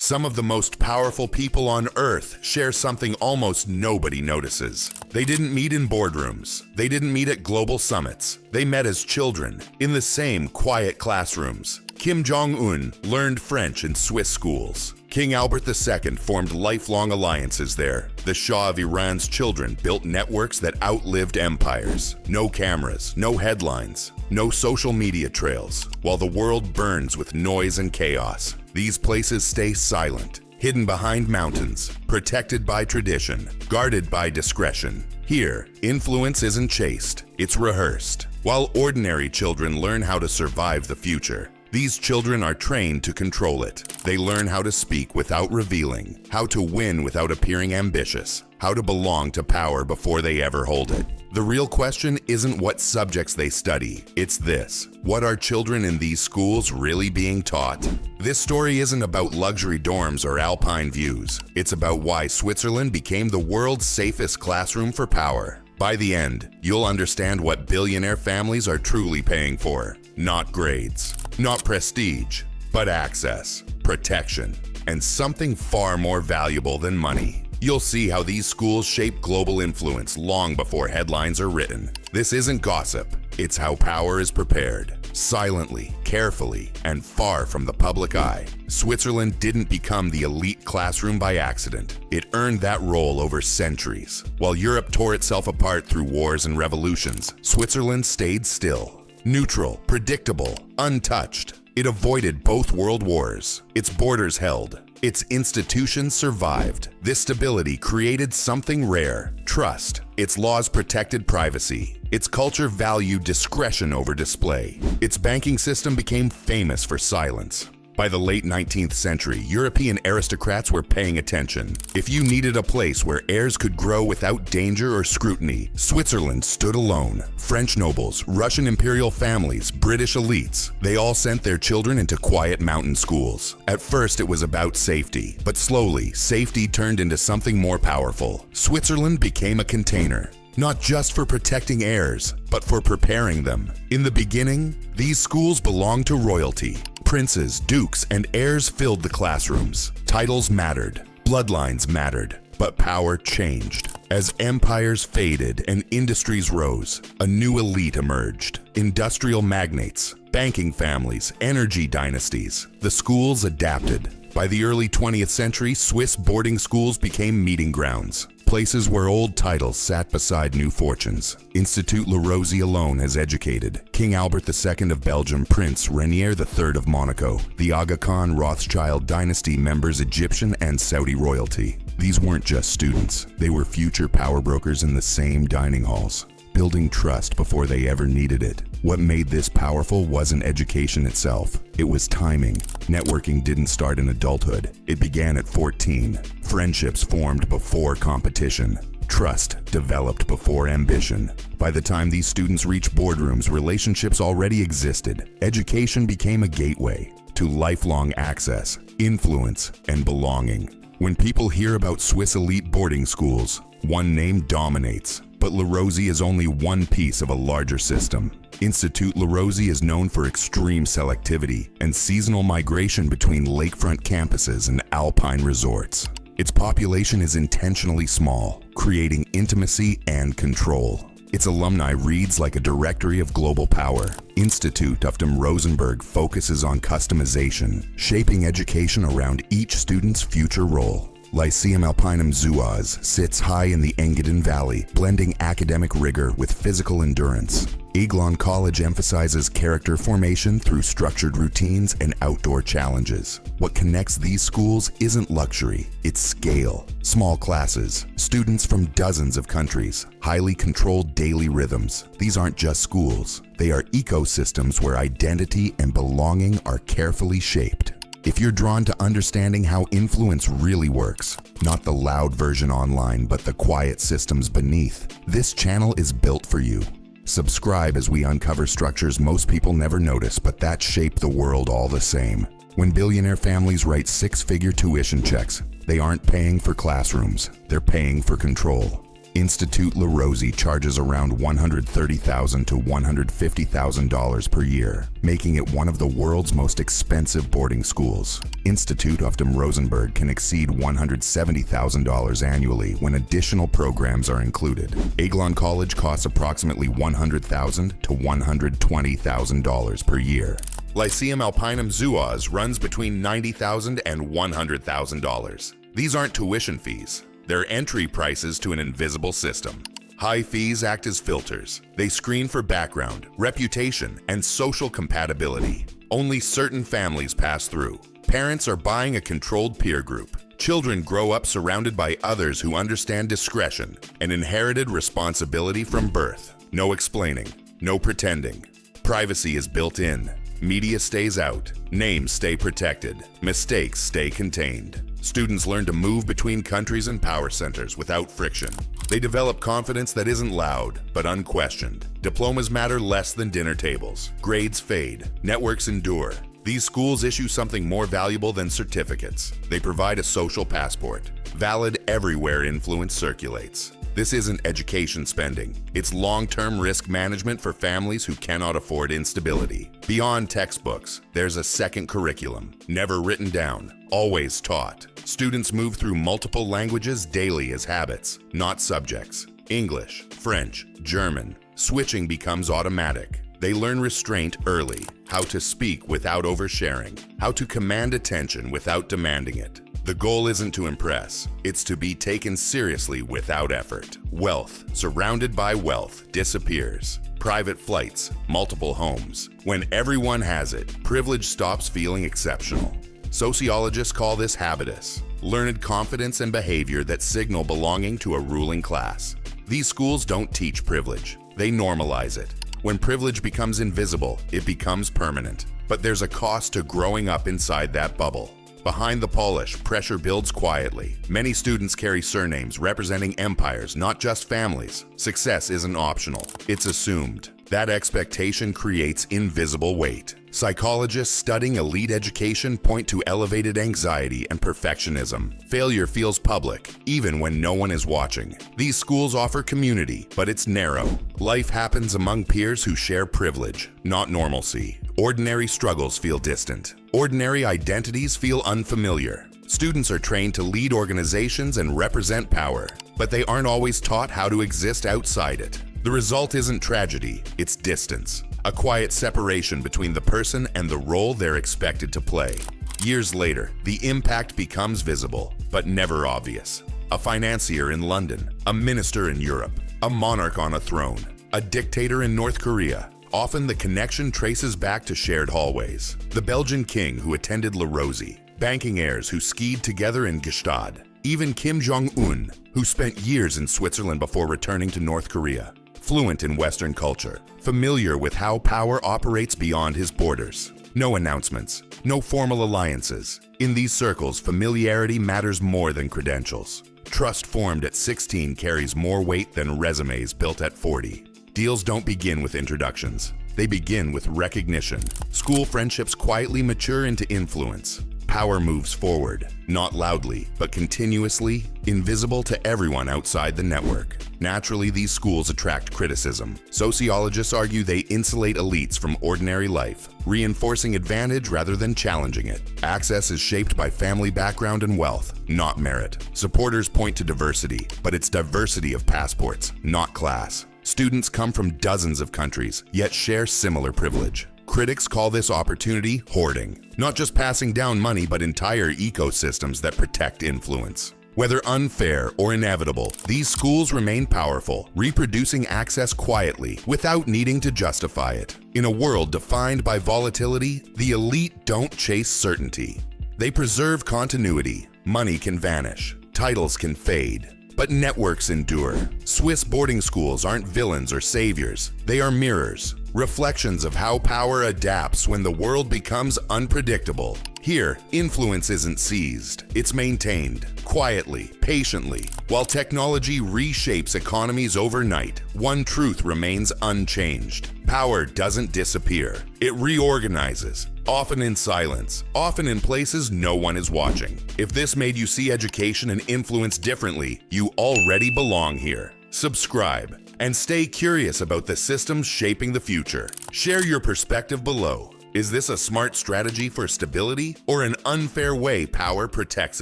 Some of the most powerful people on Earth share something almost nobody notices. They didn't meet in boardrooms. They didn't meet at global summits. They met as children in the same quiet classrooms. Kim Jong-un learned French in Swiss schools. King Albert II formed lifelong alliances there. The Shah of Iran's children built networks that outlived empires. No cameras, no headlines, no social media trails. While the world burns with noise and chaos, these places stay silent, hidden behind mountains, protected by tradition, guarded by discretion. Here, influence isn't chased, it's rehearsed. While ordinary children learn how to survive the future, these children are trained to control it. They learn how to speak without revealing, how to win without appearing ambitious, how to belong to power before they ever hold it. The real question isn't what subjects they study, it's this: what are children in these schools really being taught? This story isn't about luxury dorms or alpine views. It's about why Switzerland became the world's safest classroom for power. By the end, you'll understand what billionaire families are truly paying for. Not grades, not prestige, but access, protection, and something far more valuable than money. You'll see how these schools shape global influence long before headlines are written. This isn't gossip, it's how power is prepared. Silently, carefully, and far from the public eye. Switzerland didn't become the elite classroom by accident. It earned that role over centuries. While Europe tore itself apart through wars and revolutions, Switzerland stayed still. Neutral, predictable, untouched. It avoided both world wars. Its borders held. Its institutions survived. This stability created something rare: trust. Its laws protected privacy. Its culture valued discretion over display. Its banking system became famous for silence. By the late 19th century, European aristocrats were paying attention. If you needed a place where heirs could grow without danger or scrutiny, Switzerland stood alone. French nobles, Russian imperial families, British elites, they all sent their children into quiet mountain schools. At first, it was about safety, but slowly, safety turned into something more powerful. Switzerland became a container. Not just for protecting heirs, but for preparing them. In the beginning, these schools belonged to royalty. Princes, dukes, and heirs filled the classrooms. Titles mattered, bloodlines mattered, but power changed. As empires faded and industries rose, a new elite emerged. Industrial magnates, banking families, energy dynasties. The schools adapted. By the early 20th century, Swiss boarding schools became meeting grounds. Places where old titles sat beside new fortunes. Institut La Rosey alone has educated King Albert II of Belgium, Prince Rainier III of Monaco, the Aga Khan Rothschild dynasty members, Egyptian and Saudi royalty. These weren't just students, they were future power brokers in the same dining halls, building trust before they ever needed it. What made this powerful wasn't education itself, it was timing. Networking didn't start in adulthood, it began at 14. Friendships formed before competition. Trust developed before ambition. By the time these students reached boardrooms, relationships already existed. Education became a gateway to lifelong access, influence, and belonging. When people hear about Swiss elite boarding schools, one name dominates. But La Rosey is only one piece of a larger system. Institut La Rosey is known for extreme selectivity and seasonal migration between lakefront campuses and alpine resorts. Its population is intentionally small, creating intimacy and control. Its alumni reads like a directory of global power. Institut of dem Rosenberg focuses on customization, shaping education around each student's future role. Lyceum Alpinum Zuoz sits high in the Engadin Valley, blending academic rigor with physical endurance. Eglon College emphasizes character formation through structured routines and outdoor challenges. What connects these schools isn't luxury, it's scale. Small classes, students from dozens of countries, highly controlled daily rhythms. These aren't just schools, they are ecosystems where identity and belonging are carefully shaped. If you're drawn to understanding how influence really works, not the loud version online, but the quiet systems beneath, this channel is built for you. Subscribe as we uncover structures most people never notice, but that shape the world all the same. When billionaire families write six-figure tuition checks, they aren't paying for classrooms, they're paying for control. Institut La Rosie charges around $130,000 to $150,000 per year, making it one of the world's most expensive boarding schools. Institut auf dem Rosenberg can exceed $170,000 annually when additional programs are included. Eglon College costs approximately $100,000 to $120,000 per year. Lyceum Alpinum Zuoz runs between $90,000 and $100,000. These aren't tuition fees. They're entry prices to an invisible system. High fees act as filters. They screen for background, reputation, and social compatibility. Only certain families pass through. Parents are buying a controlled peer group. Children grow up surrounded by others who understand discretion, an inherited responsibility from birth. No explaining, no pretending. Privacy is built in. Media stays out. Names stay protected. Mistakes stay contained. Students learn to move between countries and power centers without friction. They develop confidence that isn't loud, but unquestioned. Diplomas matter less than dinner tables. Grades fade. Networks endure. These schools issue something more valuable than certificates. They provide a social passport. Valid everywhere influence circulates. This isn't education spending. It's long-term risk management for families who cannot afford instability. Beyond textbooks, there's a second curriculum, never written down, always taught. Students move through multiple languages daily as habits, not subjects. English, French, German. Switching becomes automatic. They learn restraint early, how to speak without oversharing, how to command attention without demanding it. The goal isn't to impress, it's to be taken seriously without effort. Wealth, surrounded by wealth, disappears. Private flights, multiple homes. When everyone has it, privilege stops feeling exceptional. Sociologists call this habitus, learned confidence and behavior that signal belonging to a ruling class. These schools don't teach privilege, they normalize it. When privilege becomes invisible, it becomes permanent. But there's a cost to growing up inside that bubble. Behind the polish, pressure builds quietly. Many students carry surnames representing empires, not just families. Success isn't optional, it's assumed. That expectation creates invisible weight. Psychologists studying elite education point to elevated anxiety and perfectionism. Failure feels public, even when no one is watching. These schools offer community, but it's narrow. Life happens among peers who share privilege, not normalcy. Ordinary struggles feel distant. Ordinary identities feel unfamiliar. Students are trained to lead organizations and represent power, but they aren't always taught how to exist outside it. The result isn't tragedy, it's distance. A quiet separation between the person and the role they're expected to play. Years later, the impact becomes visible, but never obvious. A financier in London, a minister in Europe, a monarch on a throne, a dictator in North Korea. Often the connection traces back to shared hallways. The Belgian king who attended La Rosie, banking heirs who skied together in Gstaad, even Kim Jong-un, who spent years in Switzerland before returning to North Korea. Fluent in Western culture, familiar with how power operates beyond his borders. No announcements, no formal alliances. In these circles, familiarity matters more than credentials. Trust formed at 16 carries more weight than resumes built at 40. Deals don't begin with introductions. They begin with recognition. School friendships quietly mature into influence. Power moves forward, not loudly, but continuously, invisible to everyone outside the network. Naturally, these schools attract criticism. Sociologists argue they insulate elites from ordinary life, reinforcing advantage rather than challenging it. Access is shaped by family background and wealth, not merit. Supporters point to diversity, but it's diversity of passports, not class. Students come from dozens of countries, yet share similar privilege. Critics call this opportunity hoarding, not just passing down money, but entire ecosystems that protect influence. Whether unfair or inevitable, these schools remain powerful, reproducing access quietly without needing to justify it. In a world defined by volatility, the elite don't chase certainty. They preserve continuity. Money can vanish, titles can fade, but networks endure. Swiss boarding schools aren't villains or saviors. They are mirrors, reflections of how power adapts when the world becomes unpredictable. Here, influence isn't seized, it's maintained, quietly, patiently. While technology reshapes economies overnight, one truth remains unchanged. Power doesn't disappear, it reorganizes, often in silence, often in places no one is watching. If this made you see education and influence differently, you already belong here. subscribe, and stay curious about the systems shaping the future. Share your perspective below. Is this a smart strategy for stability or an unfair way power protects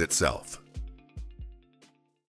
itself?